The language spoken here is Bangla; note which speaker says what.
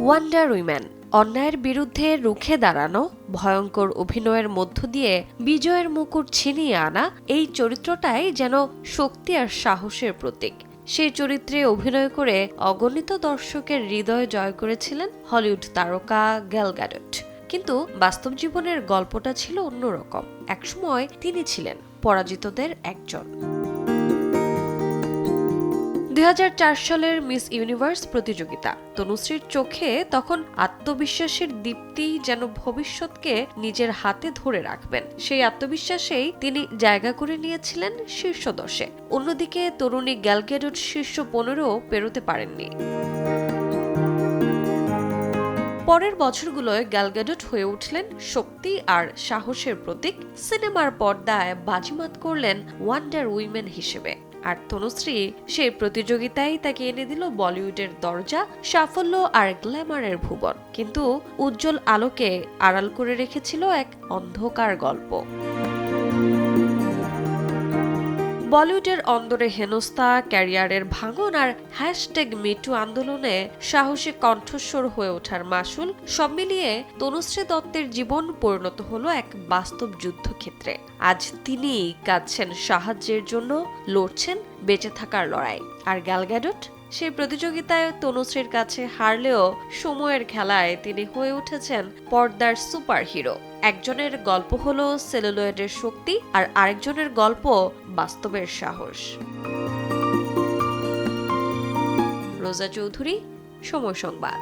Speaker 1: ওয়ান্ডার উইমেন অন্যায়ের বিরুদ্ধে রুখে দাঁড়ানো, ভয়ঙ্কর অভিনয়ের মধ্য দিয়ে বিজয়ের মুকুট ছিনিয়ে আনা, এই চরিত্রটাই যেন শক্তি আর সাহসের প্রতীক। সেই চরিত্রে অভিনয় করে অগণিত দর্শকের হৃদয় জয় করেছিলেন হলিউড তারকা গ্যাল গ্যাডট। কিন্তু বাস্তব জীবনের গল্পটা ছিল অন্যরকম। একসময় তিনি ছিলেন পরাজিতদের একজন। 2004 সালের মিস ইউনিভার্স প্রতিযোগিতা। তনুশ্রীর চোখে তখন আত্মবিশ্বাসের দীপ্তি, যেন ভবিষ্যৎকে নিজের হাতে ধরে রাখবেন। সেই আত্মবিশ্বাসেই তিনি জায়গা করে নিয়েছিলেন শীর্ষ 10-এ। অন্যদিকে তরুণী গ্যাল গ্যাডট শীর্ষ 15 পেরোতে পারেননি। পরের বছরগুলোয় গ্যাল গ্যাডট হয়ে উঠলেন শক্তি আর সাহসের প্রতীক। সিনেমার পর্দায় বাজিমাত করলেন ওয়ান্ডার উইমেন হিসেবে। আর তনুশ্রী সেই প্রতিযোগিতায় তাকে এনে দিল বলিউডের দরজা, সাফল্য আর গ্ল্যামারের ভুবন। কিন্তু উজ্জ্বল আলোকে আড়াল করে রেখেছিল এক অন্ধকার গল্প। বলিউডের অন্দরে হেনস্থা, ক্যারিয়ারের ভাঙন আর #মিটু আন্দোলনে সাহসী কণ্ঠস্বর হয়ে ওঠার মাসুল, সব মিলিয়ে তনুশ্রী দত্তের জীবন পরিণত হলো এক বাস্তব যুদ্ধক্ষেত্রে। আজ তিনি কাঁদছেন সাহায্যের জন্য, লড়ছেন বেঁচে থাকার লড়াই। আর গ্যাল গ্যাডট সেই প্রতিযোগিতায় তনুশ্রীর কাছে হারলেও সময়ের খেলায় তিনি হয়ে উঠেছেন পর্দার সুপার হিরো। একজনের গল্প হলো সেলুলয়েডের শক্তি, আর আরেকজনের গল্প বাস্তবের সাহস। রোজা চৌধুরী, সময় সংবাদ।